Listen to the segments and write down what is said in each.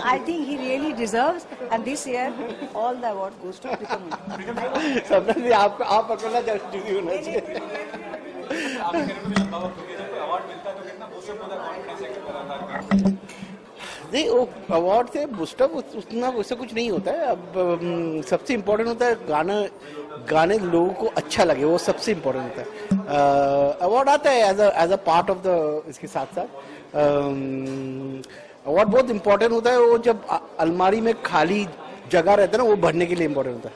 I think he really deserves, and this year all the award goes to Pritham. सबने भी आप अकेला जरूरी होना चाहिए। नहीं, वो अवार्ड से बूस्टअप उतना उससे कुछ नहीं होता है। अब सबसे इम्पोर्टेंट होता है गाने लोगों को अच्छा लगे, वो सबसे इम्पोर्टेंट होता है। अवार्ड आता है as a part of the, इसके साथ साथ अवार्ड बहुत इम्पोर्टेंट होता है। वो जब अलमारी में खाली जगह रहता है ना, वो भरने के लिए इम्पोर्टेंट होता है।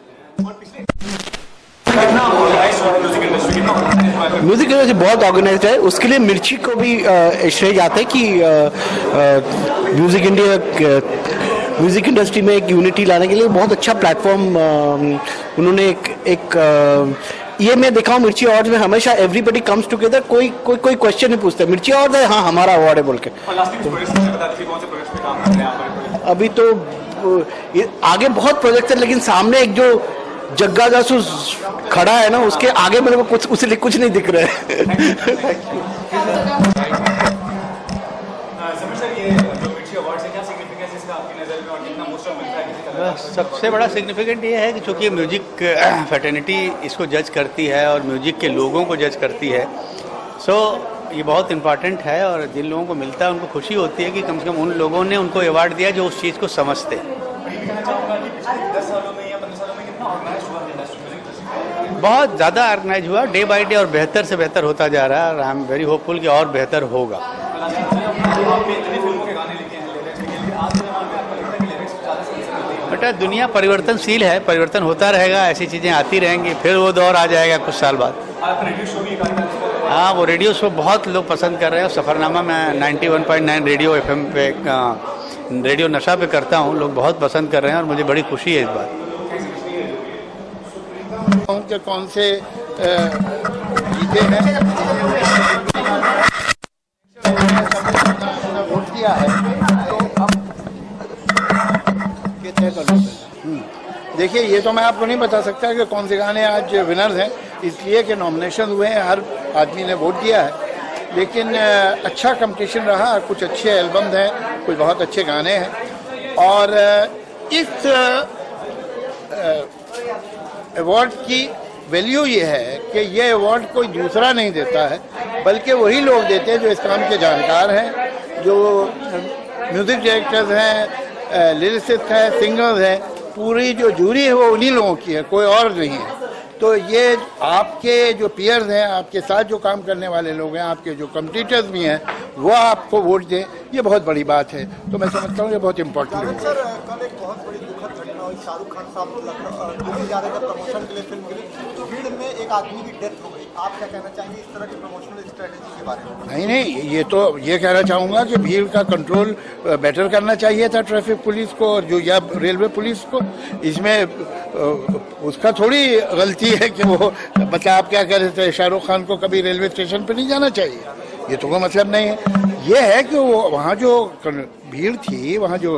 म्यूजिक इंडस्ट्री बहुत ऑर्गेनाइज्ड है, उसके लिए मिर्ची को भी श्रेय जाता है कि म्यूजिक इंडस्ट्री में एक यूनिटी लाने के लिए बहुत अच्छा प्लेटफॉर्म उन्होंने ये मैं देखा हूँ मिर्ची अवार्ड में हमेशा एवरीबडी कम्स टुगेदर, कोई क्वेश्चन नहीं पूछता मिर्ची अवार्ड है, हाँ हमारा अवार्ड है बोल के। अभी तो आगे बहुत प्रोजेक्ट है, लेकिन सामने एक जो जग्गा जासूस खड़ा है ना, उसके आगे मेरे को कुछ नहीं दिख रहा है। सबसे बड़ा सिग्निफिकेंट ये है कि चूँकि म्यूजिक फैटर्निटी इसको जज करती है और म्यूजिक के लोगों को जज करती है, सो ये बहुत इम्पॉर्टेंट है। और जिन लोगों को मिलता है उनको खुशी होती है कि कम से कम उन लोगों ने उनको अवार्ड दिया जो उस चीज़ को समझते हैं। बहुत ज़्यादा ऑर्गेनाइज हुआ, डे बाय डे, और बेहतर से बेहतर होता जा रहा है। आई एम वेरी होपफुल कि और बेहतर होगा। बेटा दुनिया परिवर्तनशील है, परिवर्तन होता रहेगा, ऐसी चीज़ें आती रहेंगी, फिर वो दौर आ जाएगा कुछ साल बाद। हाँ, वो रेडियो शो बहुत लोग पसंद कर रहे हैं। सफ़रनामा मैं 91.9 रेडियो FM पे रेडियो नशा पे करता हूँ, लोग बहुत पसंद कर रहे हैं और मुझे बड़ी खुशी है इस बात। के कौन से जीते हैं, वोट दिया है, तो हम तय कर लेते हैं। देखिए, ये तो मैं आपको नहीं बता सकता कि कौन से गाने आज विनर्स हैं, इसलिए कि नॉमिनेशन हुए हैं, हर आदमी ने वोट दिया है। लेकिन अच्छा कंपटीशन रहा, कुछ अच्छे एल्बम हैं, कुछ बहुत अच्छे गाने हैं। और इस अवार्ड की वैल्यू ये है कि ये अवार्ड कोई दूसरा नहीं देता है, बल्कि वही लोग देते हैं जो इस काम के जानकार हैं, जो म्यूज़िक डायरेक्टर्स हैं, लिरिसिस्ट हैं, सिंगर्स हैं। पूरी जो जूरी है वो उन्हीं लोगों की है, कोई और नहीं है। तो ये आपके जो पीयर्स हैं, आपके साथ जो काम करने वाले लोग हैं, आपके जो कम्पिटिटर्स भी हैं, वो आपको वोट दें, ये बहुत बड़ी बात है। तो मैं समझता हूँ ये बहुत इम्पोर्टेंट है। सर, कल एक बहुत बड़ी दुखद घटना हुई, शाहरुख खान साहब दिल्ली जा रहे थे प्रमोशन के लिए, फिल्म के लिए, तो भीड़ में एक आदमी की डेथ हो गई। आप क्या कहना चाहेंगे इस तरह की प्रमोशनल स्ट्रेटेजी के बारे में? नहीं, ये कहना चाहूँगा कि भीड़ का कंट्रोल बेटर करना चाहिए था ट्रैफिक पुलिस को और जो या रेलवे पुलिस को। इसमें उसका थोड़ी गलती है कि वो मतलब आप क्या कह रहे थे, शाहरुख खान को कभी रेलवे स्टेशन पर नहीं जाना चाहिए, ये तो कोई मतलब नहीं है। ये है कि वो वहाँ जो भीड़ थी, वहाँ जो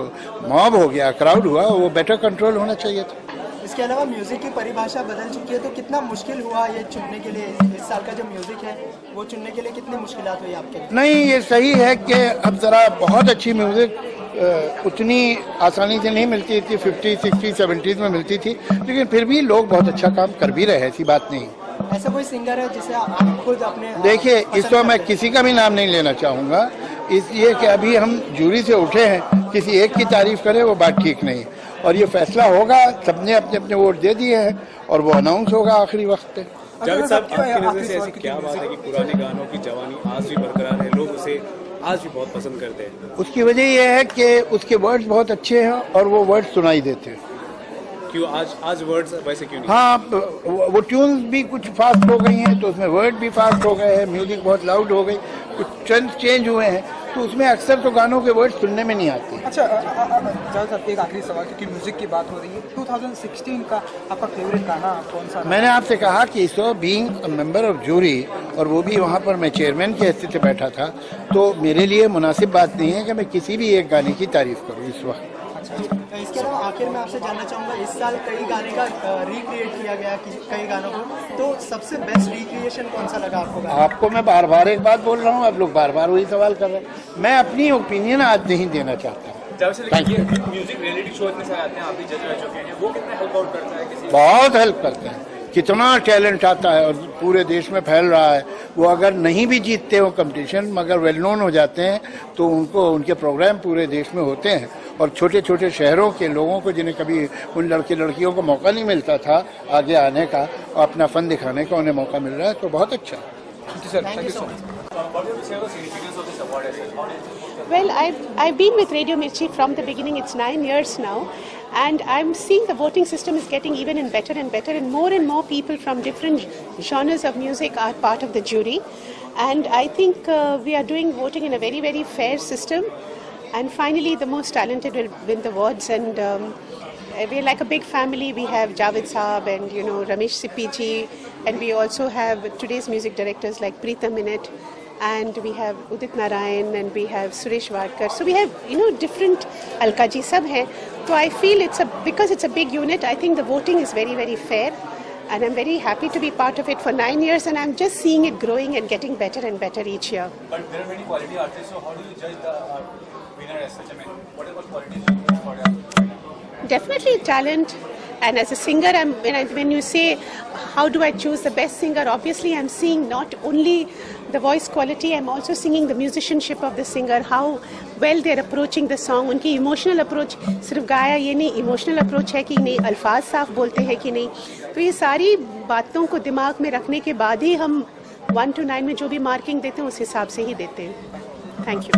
मॉब हो गया, क्राउड हुआ, वो बेटर कंट्रोल होना चाहिए था। इसके अलावा म्यूजिक की परिभाषा बदल चुकी है, तो कितना मुश्किल हुआ ये चुनने के लिए, इस साल का जो म्यूजिक है वो चुनने के लिए कितनी मुश्किलात हुई आपके लिए? नहीं, ये सही है कि अब जरा बहुत अच्छी म्यूजिक उतनी आसानी से नहीं मिलती थी, 50, 60, 70s में मिलती थी, लेकिन फिर भी लोग बहुत अच्छा काम कर भी रहे, ऐसी बात नहीं। ऐसा कोई सिंगर है जिसे आप खुद अपने देखिए, इस तो मैं किसी का भी नाम नहीं लेना चाहूँगा, इसलिए कि अभी हम जूरी से उठे हैं, किसी एक की तारीफ करें वो बात ठीक नहीं। और ये फैसला होगा, सबने अपने अपने वोट दे दिए हैं और वो अनाउंस होगा आखिरी वक्त पे। जावेद साहब, आपकी नज़र से ऐसी क्या बात है कि पुराने गानों की जवानी आज भी बरकरार है, लोग उसे आज भी बहुत पसंद करते हैं? उसकी वजह यह है कि उसके वर्ड्स बहुत अच्छे हैं और वो वर्ड्स सुनाई देते हैं। क्यों आज वर्ड्स वैसे क्यों नहीं? हाँ, वो ट्यून्स भी कुछ फास्ट हो गई हैं, तो उसमें वर्ड भी फास्ट हो गए हैं, म्यूजिक बहुत लाउड हो गई, कुछ ट्रेंड्स चेंज हुए हैं, तो उसमें अक्सर तो गानों के वर्ड सुनने में नहीं आते। अच्छा, साहब एक आखिरी सवाल, क्योंकि म्यूजिक की बात हो रही है, 2016 का आपका फेवरेट गाना कौन सा? मैंने आपसे कहा कि so being a member of jury, और वो भी वहाँ पर मैं चेयरमैन की हैसियत से बैठा था, तो मेरे लिए मुनासिब बात नहीं है कि मैं किसी भी एक गाने की तारीफ करूँ इस वक्त। अच्छा, इसके अलावा आखिर में आपसे जानना चाहूँगा, इस साल कई गाने का रिक्रिएट किया गया कई गानों को, तो सबसे बेस्ट रिक्रिएशन कौन सा लगा आपको? आपको मैं बार बार एक बात बोल रहा हूँ, आप लोग बार बार वही सवाल कर रहे हैं। मैं अपनी ओपिनियन आज नहीं देना चाहता। Thank you. Music reality show इतने सारे आते हैं, आप भी जज रह चुके हैं, वो कितना हेल्प आउट करता है किसी? बहुत हेल्प करते हैं, कितना टैलेंट आता है और पूरे देश में फैल रहा है। वो अगर नहीं भी जीतते हो कंपटीशन मगर वेल नोन हो जाते हैं तो उनको उनके प्रोग्राम पूरे देश में होते हैं और छोटे छोटे शहरों के लोगों को जिन्हें कभी उन लड़के लड़कियों को मौका नहीं मिलता था आगे आने का और अपना फन दिखाने का उन्हें मौका मिल रहा है, तो बहुत अच्छा। Well, I've been with Radio Mirchi from the beginning. It's 9 years now, and I'm seeing the voting system is getting even better and better, and more people from different genres of music are part of the jury. And I think we are doing voting in a very, very fair system. And finally, the most talented will win the awards. And we're like a big family. We have Javed Saab and Ramesh Sippy ji, and we also have today's music directors like Preetham in it. And we have Udit Narayan and we have Suresh Wadkar. So we have different Alka ji sab hai. So I feel because it's a big unit, I think the voting is very, very fair, and I'm very happy to be part of it for 9 years, and I'm just seeing it growing and getting better and better each year. But there are many quality artists, so how do you judge the winner as such? I mean, what qualities do you look for? Definitely talent. And as a singer, when you say how do I choose the best singer, obviously I'm seeing not only the voice quality, I'm also seeing the musicianship of the singer, how well they're approaching the song, उनकी emotional approach, सिर्फ गाया ये नहीं, emotional approach है कि नहीं, अल्फाज साफ बोलते हैं कि नहीं, तो ये सारी बातों को दिमाग में रखने के बाद ही हम 1 to 9 में जो भी मार्किंग देते हैं उस हिसाब से ही देते हैं। Thank you.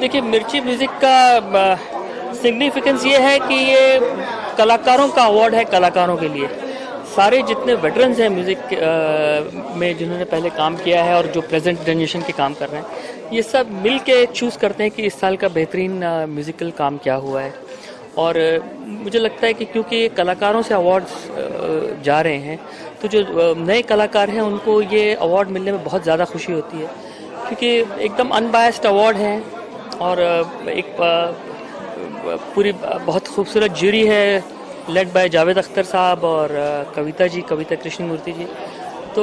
देखिए, मिर्ची म्यूज़िक का सिग्निफिकेंस ये है कि ये कलाकारों का अवार्ड है, कलाकारों के लिए। सारे जितने वेटरन्स हैं म्यूज़िक में जिन्होंने पहले काम किया है और जो प्रेजेंट जनरेशन के काम कर रहे हैं, ये सब मिल के चूज़ करते हैं कि इस साल का बेहतरीन म्यूज़िकल काम क्या हुआ है। और मुझे लगता है कि क्योंकि कलाकारों से अवार्ड्स जा रहे हैं, तो जो नए कलाकार हैं उनको ये अवार्ड मिलने में बहुत ज़्यादा खुशी होती है, क्योंकि एकदम अनबायस्ड अवार्ड है और एक पूरी बहुत खूबसूरत जूरी है लेड बाय जावेद अख्तर साहब और कविता कृष्णमूर्ति जी। तो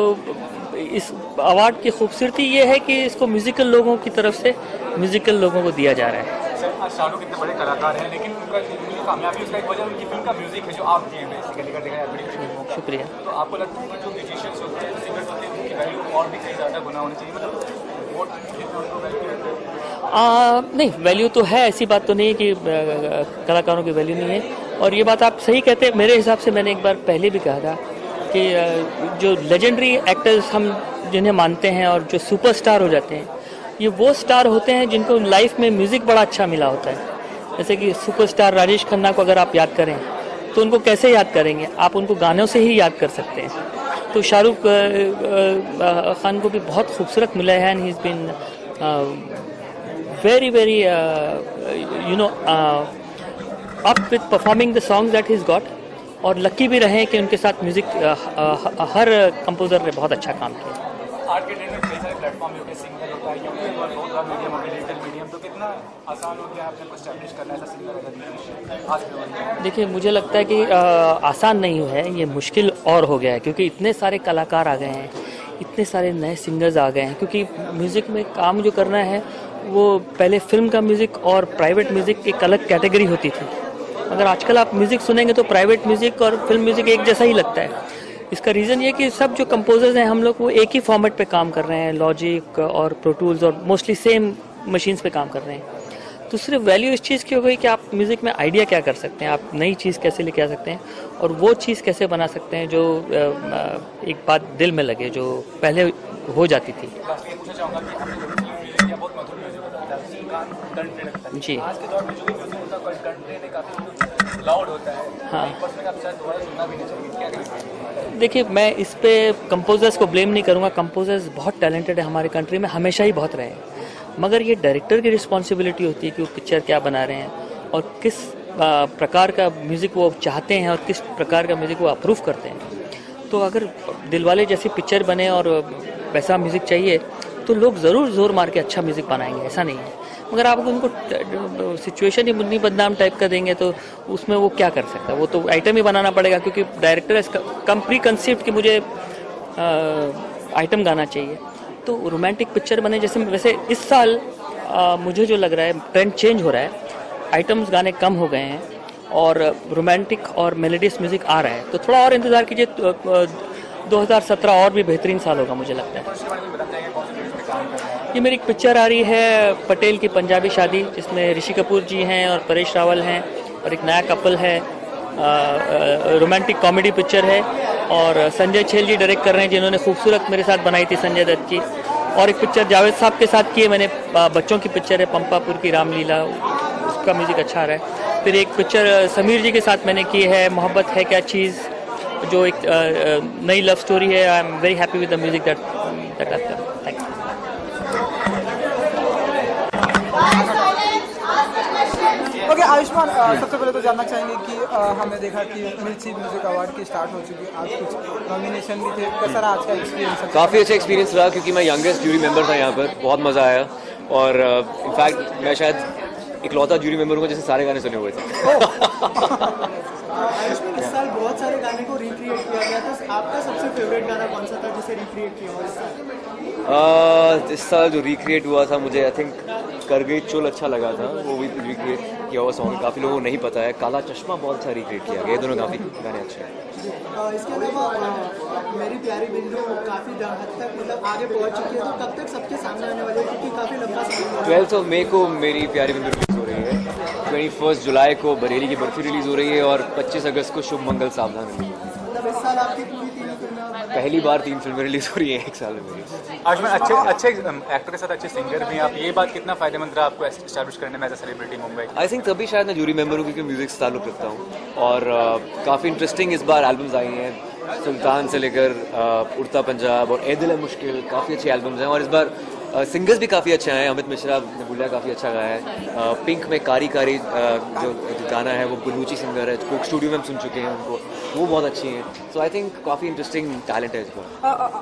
इस अवार्ड की खूबसूरती ये है कि इसको म्यूज़िकल लोगों की तरफ से म्यूज़िकल लोगों को दिया जा रहा है। सर, शाहरुख इतने बड़े कलाकार हैं, लेकिन उनका कामयाबी उसका एक वजह उनकी फिल्म का म्यूजिक है जो आप किए हैं बेसिकली करने का बड़ी फिल्मों का। शुक्रिया। तो आपको लगता है कि जो म्यूजिशियंस होते हैं, सिंगर्स होते हैं, उनकी वैल्यू और भी कहीं ज़्यादा गुना होनी चाहिए, मतलब वोट उनको वैल्यू नहीं, वैल्यू तो है, ऐसी बात तो नहीं है कि कलाकारों की वैल्यू नहीं है। और ये बात आप सही कहते हैं। मेरे हिसाब से मैंने एक बार पहले भी कहा था कि जो लेजेंडरी एक्टर्स हम जिन्हें मानते हैं और जो सुपरस्टार हो जाते हैं, ये वो स्टार होते हैं जिनको लाइफ में म्यूज़िक बड़ा अच्छा मिला होता है। जैसे कि सुपरस्टार राजेश खन्ना को अगर आप याद करें तो उनको कैसे याद करेंगे, आप उनको गानों से ही याद कर सकते हैं। तो शाहरुख खान को भी बहुत खूबसूरत मिला है, and he is been very up with performing the songs that he's got, और लकी भी रहे कि उनके साथ म्यूजिक हर कंपोजर ने बहुत अच्छा काम किया। आज के डेट में कई सारे प्लेटफॉर्म होते हैं, सिंगल होता है, यूट्यूब और बहुत सारा मीडियम, डिजिटल मीडियम, तो कितना आसान हो गया आपने को एस्टैब्लिश करना ऐसा सिंगर अगर आज के दौर में? देखिए, मुझे लगता है कि आसान नहीं है, ये मुश्किल और हो गया है, क्योंकि इतने सारे कलाकार आ गए हैं, इतने सारे नए सिंगर्स आ गए हैं। क्योंकि म्यूज़िक में काम जो करना है वो पहले फिल्म का म्यूज़िक और प्राइवेट म्यूज़िक एक अलग कैटेगरी होती थी। अगर आजकल आप म्यूज़िक सुनेंगे तो प्राइवेट म्यूज़िक और फिल्म म्यूज़िक एक जैसा ही लगता है। इसका रीज़न ये कि सब जो कंपोजर्स हैं हम लोग वो एक ही फॉर्मेट पे काम कर रहे हैं, लॉजिक और प्रो टूल्स और मोस्टली सेम मशीन्स पे काम कर रहे हैं। तो सिर्फ वैल्यू इस चीज़ की हो गई कि आप म्यूज़िक में आइडिया क्या कर सकते हैं, आप नई चीज़ कैसे लेके आ सकते हैं और वो चीज़ कैसे बना सकते हैं जो एक बात दिल में लगे, जो पहले हो जाती थी। जी आज के दौर में जो भी म्यूजिक होता है कंटेंट काफी लाउड होता है। हाँ, दोबारा सुनना भी नहीं चाहिए, क्या करेंगे? देखिए, मैं इस पे कंपोजर्स को ब्लेम नहीं करूँगा। कंपोजर्स बहुत टैलेंटेड है हमारे कंट्री में, हमेशा ही बहुत रहे हैं, मगर ये डायरेक्टर की रिस्पॉन्सिबिलिटी होती है कि वो पिक्चर क्या बना रहे हैं और किस प्रकार का म्यूज़िक वो चाहते हैं और किस प्रकार का म्यूज़िक वो अप्रूव करते हैं। तो अगर दिलवाले जैसी पिक्चर बने और वैसा म्यूज़िक चाहिए तो लोग ज़रूर जोर मार के अच्छा म्यूज़िक बनाएंगे, ऐसा नहीं है। मगर आप उनको सिचुएशन ही मुन्नी बदनाम टाइप का देंगे तो उसमें वो क्या कर सकता है, वो तो आइटम ही बनाना पड़ेगा, क्योंकि डायरेक्टर कम प्री कंसेप्ट कि मुझे आइटम गाना चाहिए। तो रोमांटिक पिक्चर बने जैसे, वैसे इस साल मुझे जो लग रहा है ट्रेंड चेंज हो रहा है, आइटम्स गाने कम हो गए हैं और रोमांटिक और मेलोडियस म्यूजिक आ रहा है, तो थोड़ा और इंतज़ार कीजिए। 2017 और भी बेहतरीन साल होगा मुझे लगता है। ये मेरी एक पिक्चर आ रही है पटेल की पंजाबी शादी, जिसमें ऋषि कपूर जी हैं और परेश रावल हैं और एक नया कपल है। रोमांटिक कॉमेडी पिक्चर है और संजय छेल जी डायरेक्ट कर रहे हैं, जिन्होंने खूबसूरत मेरे साथ बनाई थी संजय दत्त की। और एक पिक्चर जावेद साहब के साथ की है मैंने, बच्चों की पिक्चर है पंपापुर की रामलीला, उसका म्यूज़िक अच्छा आ रहा है। फिर एक पिक्चर समीर जी के साथ मैंने की है मोहब्बत है क्या चीज़, जो एक नई लव स्टोरी है। I am very happy with the music that I done. Thank you. Okay Ayushman, सबसे पहले तो जानना चाहेंगे कि हमने देखा कि मिर्ची म्यूजिक अवार्ड की स्टार्ट हो चुकी है, आज कुछ नॉमिनेशन भी थे, कैसा रहा आज का एक्सपीरियंस? काफ़ी अच्छा एक्सपीरियंस रहा, क्योंकि मैं यंगेस्ट जूरी मेंबर था यहाँ पर, बहुत मज़ा आया। और इनफैक्ट मैं शायद इकलौता जूरी मेंबर हूँ जिसने सारे गाने सुने हुए थे। आयुष्मान, इस साल बहुत सारे गाने को रिक्रिएट किया गया था, आपका सबसे फेवरेट गाना कौन सा था जिसे रिक्रिएट किया हुआ इस साल जो रिक्रिएट हुआ था, मुझे आई थिंक कर गई चुल अच्छा लगा था, वो भी रिक्रिएट किया हुआ सॉन्ग काफ़ी लोगों को नहीं पता है। काला चश्मा बहुत अच्छा रिक्रिएट किया गया, ये दोनों काफ़ी गाने अच्छे हैं। इसके अलावा मेरी प्यारी बिंदु काफ़ी हद तक मतलब आगे पहुंच चुकी है, तो कब तक सबके सामने आने वाली है, क्योंकि काफ़ी लंबा समय 12 मई को मेरी प्यारी बिंदु रिलीज हो रही है, 21 जुलाई को बरेली की बर्फी रिलीज हो रही है और 25 अगस्त को शुभ मंगल सावधान रिलीज हो रही है। मतलब इस साल आपकी पूरी 3 फिल्में, पहली बार 3 फिल्में रिलीज हो रही हैं एक साल में मेरी। आज में अच्छे एक्टर के साथ अच्छे सिंगर भी हैं आप, ये बात कितना फायदेमंद रहा आपको एस्टैब्लिश करने में as a celebrity Mumbai? I think तभी शायद मैं जूरी मेंबर हूँ क्योंकि म्यूजिक से ताल्लुक़ रखता हूँ और काफ़ी इंटरेस्टिंग इस बार एल्बम्स आई हैं, सुल्तान से लेकर उड़ता पंजाब और ए दिल है मुश्किल, काफ़ी अच्छे एल्बम्स हैं। और इस बार सिंगर्स भी काफ़ी अच्छे हैं, अमित मिश्रा ने बुलिया काफ़ी अच्छा गाया है। पिंक में कारी कारी जो गाना है वो बलूची सिंगर है, कोक स्टूडियो में हम सुन चुके हैं उनको, वो बहुत अच्छी हैं। सो आई थिंक काफ़ी इंटरेस्टिंग टैलेंट है इस बार।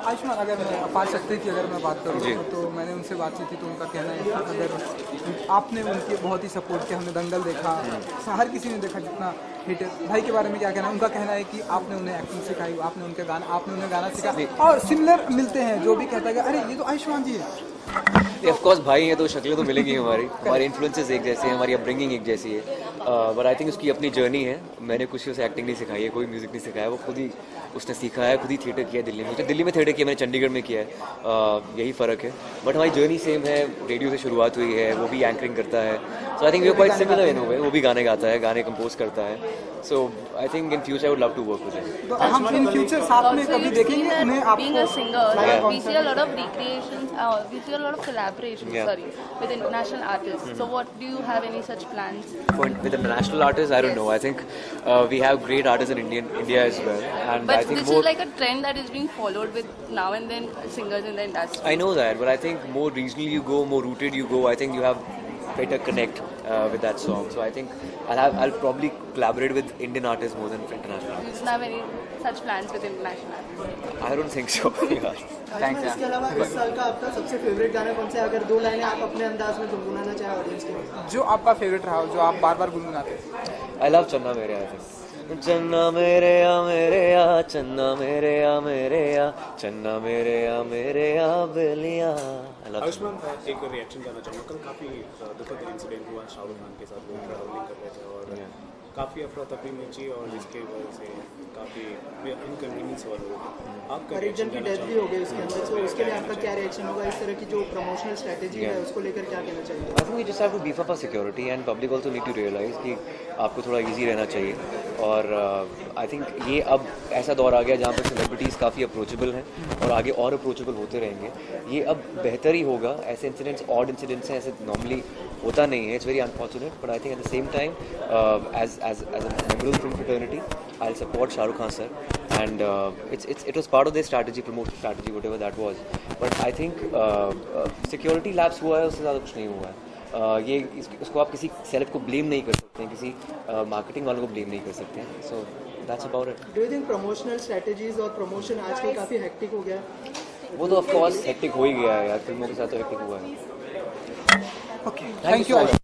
आयुष्मान, अगर मैं अपार शक्ति की अगर मैं बात करूँ तो मैंने उनसे बात की थी, तो उनका कहना है कि अगर आपने उनकी बहुत ही सपोर्ट किया, हमने दंगल देखा, हर किसी ने देखा जितना हिट है। भाई के बारे में क्या कहना है? उनका कहना है कि आपने उन्हें एक्टिंग सिखाई, आपने उन्हें गाना सिखाया और सिमिलर मिलते हैं, जो भी कहता है कि अरे ये तो आयुष्मान जी है। ऑफ कोर्स भाई हैं तो शक्लें तो मिलेंगी हमारी इन्फ्लुएंसेस एक जैसे हैं, हमारी अपब्रिंगिंग एक जैसी है, बट आई थिंक उसकी अपनी जर्नी है। मैंने कुछ उसे एक्टिंग नहीं सिखाई है, कोई म्यूजिक नहीं सिखाया, वो खुद ही उसने सीखा है, खुद ही थिएटर किया है दिल्ली में थिएटर किया, मैंने चंडीगढ़ में किया है, यही फ़र्क है। बट हमारी जर्नी सेम है, रेडियो से शुरुआत हुई है, वो भी एंकरिंग करता है, so I think we are quite similar in a way. वो भी गाने गाता है, गाने कंपोज करता है, so I think in future I would love to work with him. तो हम इन फ्यूचर साथ में कभी देखेंगे उन्हें? Being a singer, we see a lot of recreations, we see a lot of collaborations, with international artists. So what, do you have any such plans? With international artists, I don't know. I think we have great artists in India as well. And But I think this is like a trend that is being followed with now and then singers in the industry. I know that, but I think more regional you go, more rooted you go, I think you have better connect with that song. So I think I'll probably collaborate with Indian artists more than international You artists. don't have any such plans with international artists? I don't think so. Thanks. इसके अलावा इस साल का आपका सबसे favourite गाना कौन सा है? अगर 2 लाइनें आप अपने अंदाज में गुनगुनाना चाहे ऑडियंस के लिए, जो आपका फेवरेट रहा हो, जो आप बार-बार गुनगुनाते हैं? I love चन्ना मेरे आ, चन्ना मेरे आ, चन्ना मेरे आ, चन्ना मेरे आ बेलिया। आयुष्मान, एक रिएक्शन करना चाहूँगा। कल काफ़ी दुखद इंसिडेंट हुआ शाहरुख खान के साथ, वो ट्रैवलिंग कर रहे थे और काफ़ी अफरा तफरी मची और जिसके वजह से काफ़ी इनकन्वीनियंस हुआ लोगों को। आपका एक जन की डेथ भी हो गई इसके अंदर, तो उसके लिए आपका क्या रिएक्शन होगा? इस तरह की जो प्रमोशनल स्ट्रेटेजी है उसको लेकर क्या कहना चाहिए? I think we just have to beef up our security and public also need to realize कि आपको थोड़ा इजी रहना चाहिए। और आई थिंक ये अब ऐसा दौर आ गया जहाँ पर सेलिब्रिटीज़ काफ़ी अप्रोचेबल हैं और आगे और अप्रोचेबल होते रहेंगे। ये अब बेहतर ही होगा। ऐसे इंसिडेंट्स, ऑड इंसिडेंट्स हैं, ऐसे नॉर्मली होता नहीं है, it's very unfortunate, but I think at the same time as a member of film fraternity I will support Shahrukh Khan sir and it was part of their strategy, promotion strategy, whatever that was. But I think security lapse हुआ है, उससे ज़्यादा कुछ नहीं हुआ है। ये इसको आप किसी सेलेब को ब्लेम नहीं कर सकते हैं, किसी मार्केटिंग वालों को ब्लेम नहीं कर सकते हैं। So that's about it. Do you think promotional strategies और प्रमोशन आजकल काफ़ी हेक्टिक हो गया? वो तो ऑफ कोर्स हेक्टिक हो ही गया है यार, फिल्मों के साथ तो हेक्टिक हुआ है। Okay, thank you. चलो